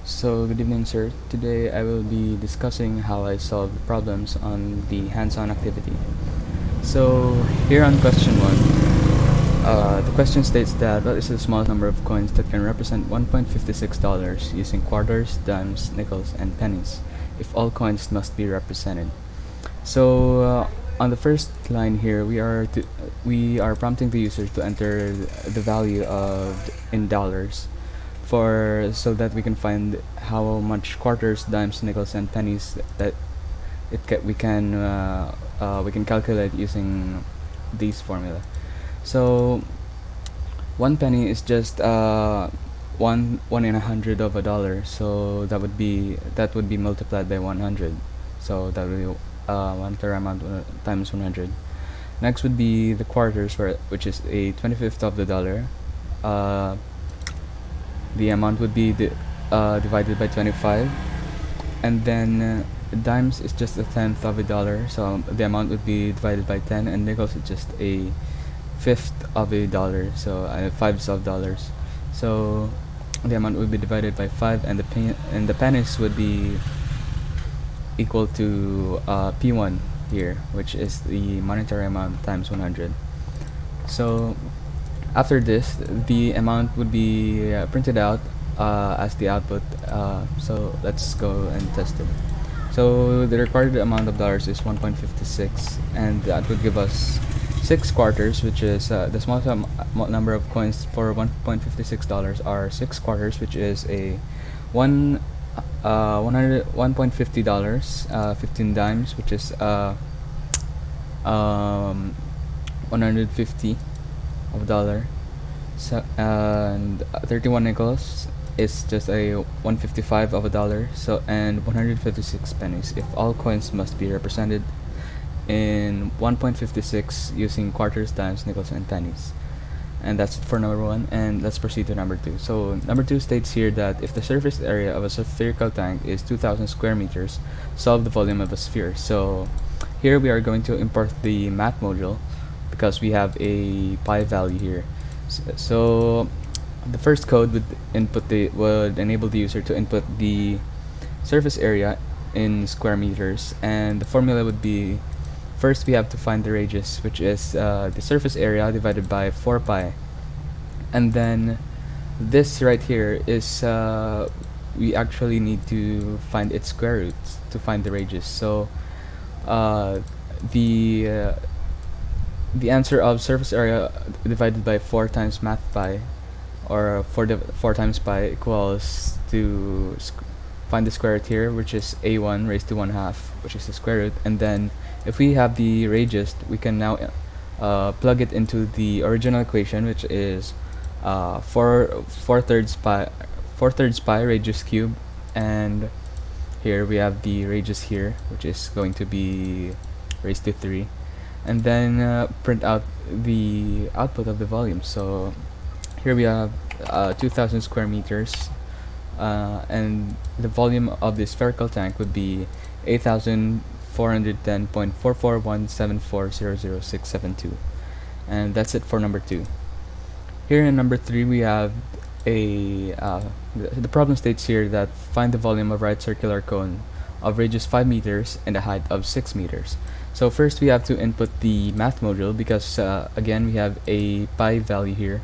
So, good evening, sir. Today I will be discussing how I solve problems on the hands on activity. So, here on question 1, the question states that what is the smallest number of coins that can represent $1.56 using quarters, dimes, nickels, and pennies if all coins must be represented? So, on the first line here, we are prompting the user to enter the value of in dollars for so that we can find how much quarters, dimes, nickels, and pennies that we can calculate using these formula. So 1 penny is just one in 100 of a dollar. So that would be multiplied by 100. So that would be monetary amount times 100. Next would be the quarters, which is a 25th of the dollar. Uh, the amount would be divided by 25, and then dimes is just a tenth of a dollar, so the amount would be divided by 10, and nickels is just a fifth of a dollar, so fives of dollars, so the amount would be divided by 5, and the pennies would be equal to P1 here, which is the monetary amount times 100. So after this, the amount would be printed out as the output. So let's go and test it. So the required amount of dollars is 1.56, and that would give us 6 quarters, which is the smallest number of coins for $1.56 are 6 quarters, which is a 150 dollars, 15 dimes, which is 150 of a dollar. So and 31 nickels is just a 155 of a dollar. So and 156 pennies if all coins must be represented in 1.56 using quarters, dimes, nickels, and pennies. And that's it for number 1, and let's proceed to number 2. So number 2 states here that if the surface area of a spherical tank is 2,000 square meters, solve the volume of a sphere. So here we are going to import the math module because we have a pi value here. So the first code would enable the user to input the surface area in square meters, and the formula would be, first we have to find the radius, which is the surface area divided by 4 pi, and then this right here is we actually need to find its square roots to find the radius. So the uh, the answer of surface area divided by 4 times math pi, or 4 times pi, equals to find the square root here, which is a1 raised to 1/2, which is the square root. And then if we have the radius, we can now plug it into the original equation, which is 4 thirds pi radius cube, and here we have the radius here, which is going to be raised to 3, and then print out the output of the volume. So here we have 2,000 square meters, and the volume of the spherical tank would be 8,410.44174000672, and that's it for number 2. Here in number 3 we have the problem states here that find the volume of right circular cone of radius 5 meters and a height of 6 meters. So first we have to input the math module because again we have a pi value here.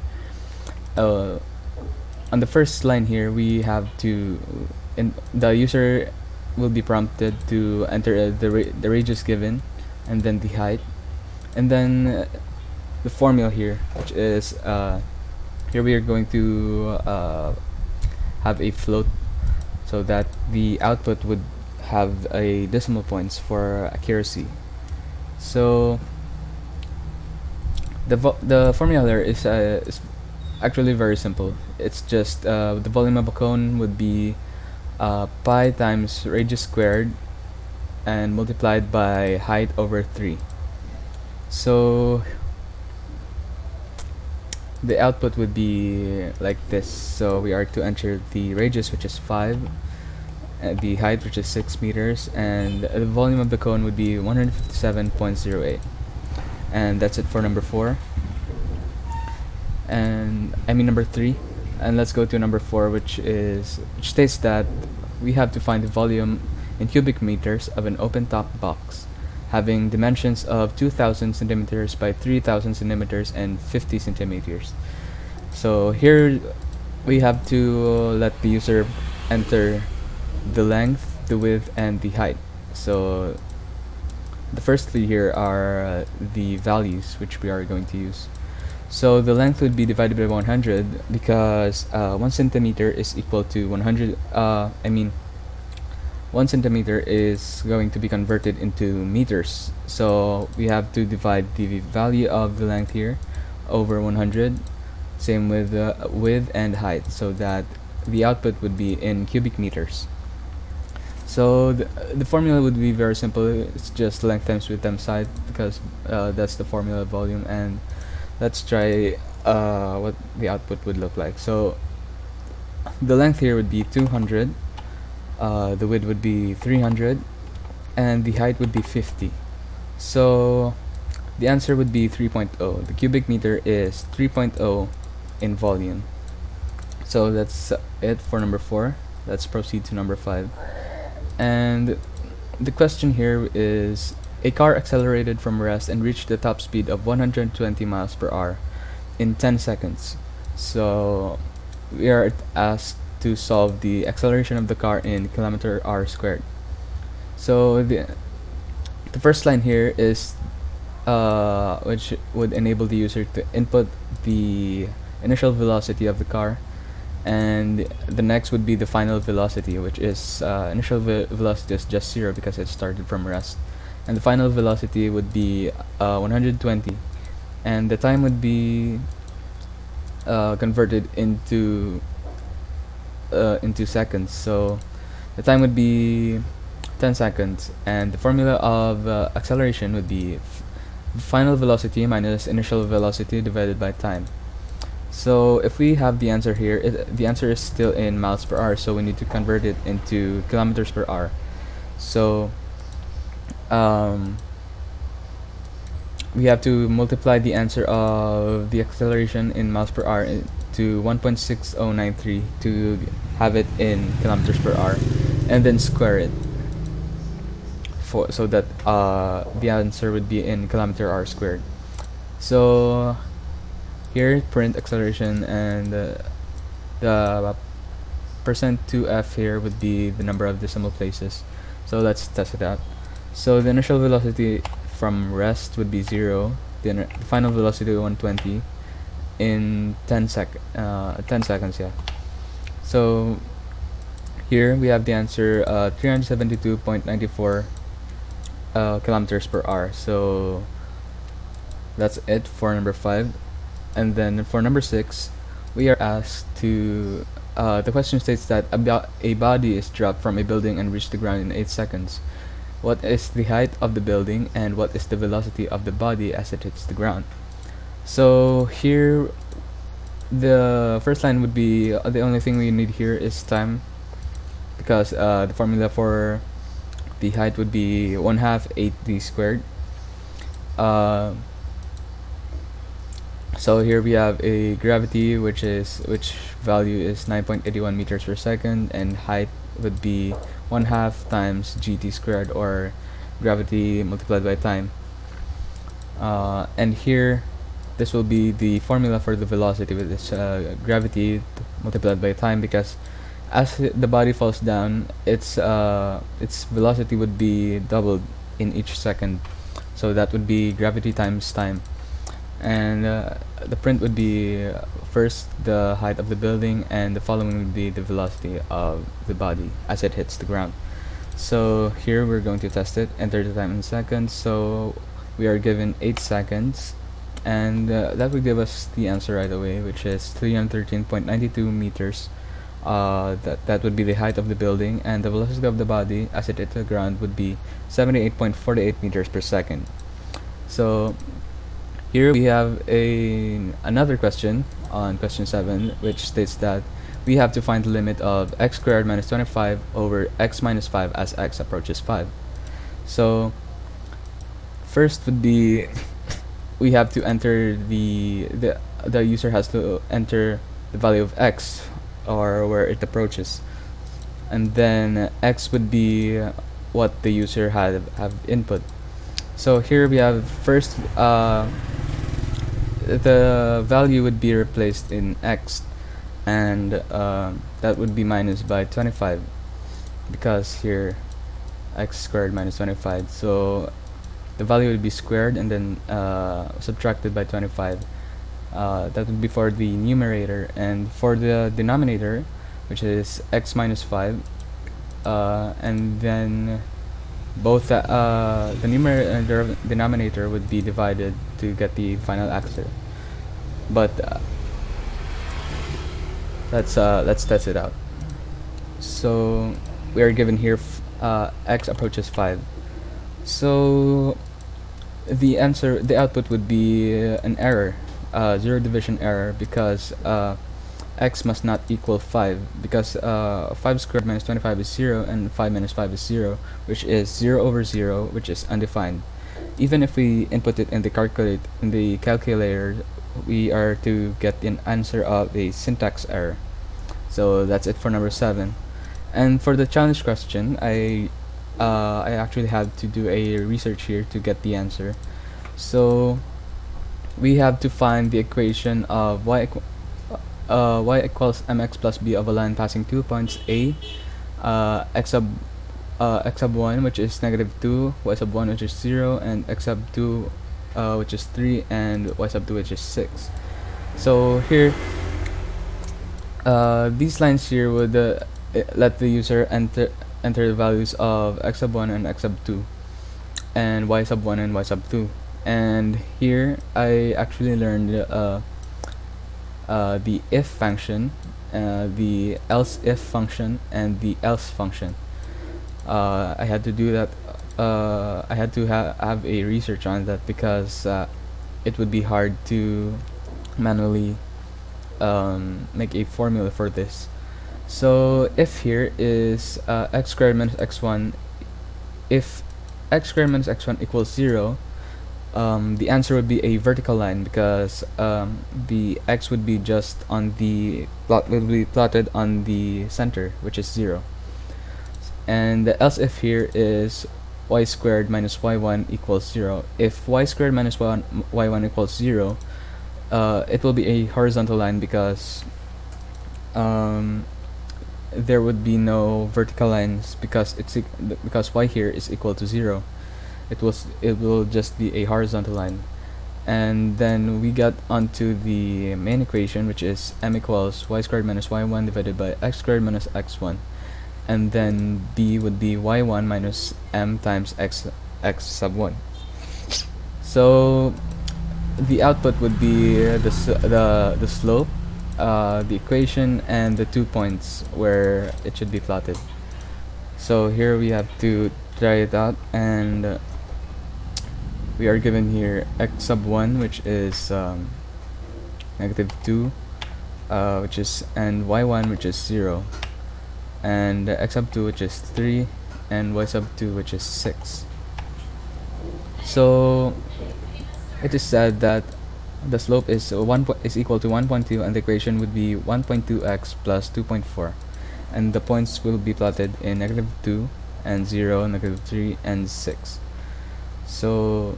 On the first line here we have to, the user will be prompted to enter the radius given, and then the height, and then the formula here, which is here we are going to have a float so that the output would have a decimal points for accuracy. So the formula there is actually very simple. It's just the volume of a cone would be pi times radius squared and multiplied by height over 3. So the output would be like this. So we are to enter the radius, which is 5, the height, which is 6 meters, and the volume of the cone would be 157.08. And that's it for number 4. And I mean number 3. And let's go to number 4, which states that we have to find the volume in cubic meters of an open top box having dimensions of 2000 centimeters by 3000 centimeters and 50 centimeters. So here we have to let the user enter the length, the width, and the height. So the first three here are the values which we are going to use. So the length would be divided by 100 because 1 centimeter is equal to 100. 1 centimeter is going to be converted into meters. So we have to divide the value of the length here over 100. Same with width and height, so that the output would be in cubic meters. So the formula would be very simple. It's just length times width times height because that's the formula of volume. And let's try what the output would look like. So the length here would be 200, the width would be 300, and the height would be 50. So the answer would be 3.0. The cubic meter is 3.0 in volume. So that's it for number 4. Let's proceed to number 5. And the question here is: a car accelerated from rest and reached the top speed of 120 miles per hour in 10 seconds. So we are asked to solve the acceleration of the car in kilometer hour squared. So the first line here is which would enable the user to input the initial velocity of the car, and the next would be the final velocity, which is initial velocity is just 0 because it started from rest, and the final velocity would be 120, and the time would be converted into seconds. So the time would be 10 seconds, and the formula of acceleration would be final velocity minus initial velocity divided by time. So if we have the answer here, the answer is still in miles per hour, so we need to convert it into kilometers per hour. So we have to multiply the answer of the acceleration in miles per hour to 1.6093 to have it in kilometers per hour, and then square it so that the answer would be in kilometer hour squared. So here print acceleration, and the percent 2f here would be the number of decimal places. So let's test it out. So the initial velocity from rest would be 0, the final velocity 120 in 10 seconds, yeah. So here we have the answer 372.94 kilometers per hour. So that's it for number 5. And then for number 6, we are asked to the question states that a body is dropped from a building and reached the ground in 8 seconds. What is the height of the building, and what is the velocity of the body as it hits the ground? So here the first line would be the only thing we need here is time, because the formula for the height would be 1/2 8d squared. So here we have a gravity which value is 9.81 meters per second, and height would be 1/2 times gt squared, or gravity multiplied by time. And here this will be the formula for the velocity, with this gravity multiplied by time, because as the body falls down, its velocity would be doubled in each second. So that would be gravity times time. And the print would be first the height of the building, and the following would be the velocity of the body as it hits the ground. So here we're going to test it. Enter the time in seconds. So we are given 8 seconds, and that would give us the answer right away, which is 313.92 meters. That would be the height of the building, and the velocity of the body as it hit the ground would be 78.48 meters per second. So here we have another question on question 7, which states that we have to find the limit of x squared minus 25 over x minus 5 as x approaches 5. So first would be we have to enter the user has to enter the value of x, or where it approaches, and then x would be what the user have input. So here we have first the value would be replaced in x, and that would be minus by 25, because here x squared minus 25, so the value would be squared and then subtracted by 25. That would be for the numerator, and for the denominator, which is x minus 5, and then both the numerator and the denominator would be divided to get the final answer. But let's test it out. So we are given here x approaches 5. So the answer, the output would be an error, zero division error, because x must not equal 5, because 5 squared minus 25 is 0, and 5 minus 5 is 0, which is 0 over 0, which is undefined. Even if we input it in the calculator, we are to get an answer of a syntax error. So that's it for number 7. And for the challenge question, I actually had to do a research here to get the answer. So we have to find the equation of y equals mx plus b of a line passing 2 points a, x sub 1, which is negative 2, y sub 1, which is 0, and x sub 2, which is 3, and y sub 2, which is 6. So here, these lines here would let the user enter the values of x sub 1 and x sub 2, and y sub 1 and y sub 2. And here I actually learned the if function, the else if function, and the else function. I had to do that. I had to have a research on that, because it would be hard to manually make a formula for this. So if here is x squared minus x1, if x squared minus x1 equals 0, the answer would be a vertical line, because the x would be just on the would be plotted on the center, which is 0. And the else if here is y squared minus y1 equals 0. If y squared minus y1 equals 0, it will be a horizontal line, because there would be no vertical lines, because because y here is equal to 0. It will just be a horizontal line. And then we got onto the main equation, which is m equals y squared minus y1 divided by x squared minus x1, and then b would be y1 minus m times x sub 1. So the output would be the slope, the equation, and the 2 points where it should be plotted. So here we have to try it out, and we are given here x sub 1, which is negative 2, which is, and y1, which is 0, and x sub 2, which is 3, and y sub 2, which is 6. So it is said that the slope is equal to 1.2, and the equation would be 1.2x plus 2.4, and the points will be plotted in negative 2 and 0, negative 3 and 6. So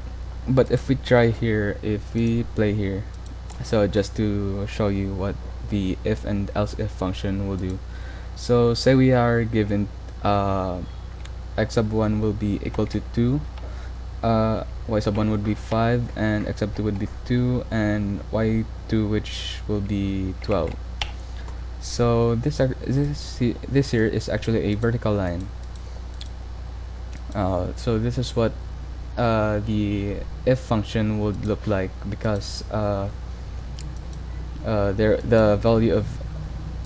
but if we try here, if we play here, so just to show you what the if and else if function will do. So say we are given x sub 1 will be equal to 2, y sub 1 would be 5, and x sub 2 would be 2, and y2, which will be 12. So this here is actually a vertical line. So this is what the if function would look like, because the value of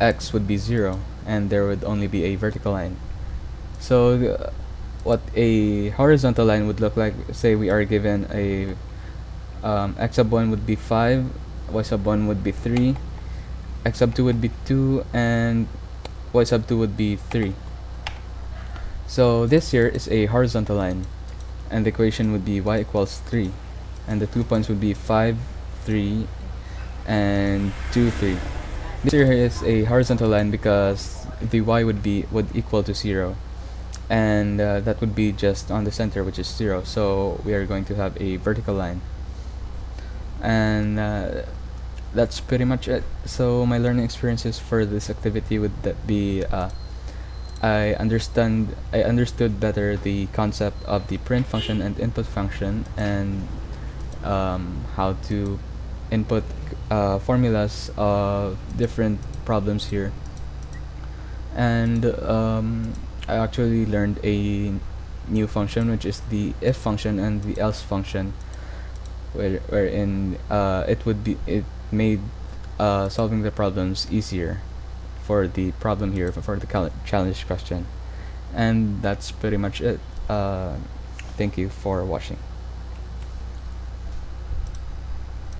x would be 0, and there would only be a vertical line. So what a horizontal line would look like, say we are given a x sub 1 would be 5, y sub 1 would be 3, x sub 2 would be 2, and y sub 2 would be 3. So this here is a horizontal line, and the equation would be y equals 3, and the 2 points would be 5, 3, and 2, 3. This here is a horizontal line because the y would equal to 0, and that would be just on the center, which is 0. So we are going to have a vertical line, and that's pretty much it. So my learning experiences for this activity would be I understood better the concept of the print function and input function, and how to input formulas of different problems here. And I actually learned a new function, which is the if function and the else function, wherein it made solving the problems easier for the problem here, for the challenge question. And that's pretty much it. Thank you for watching.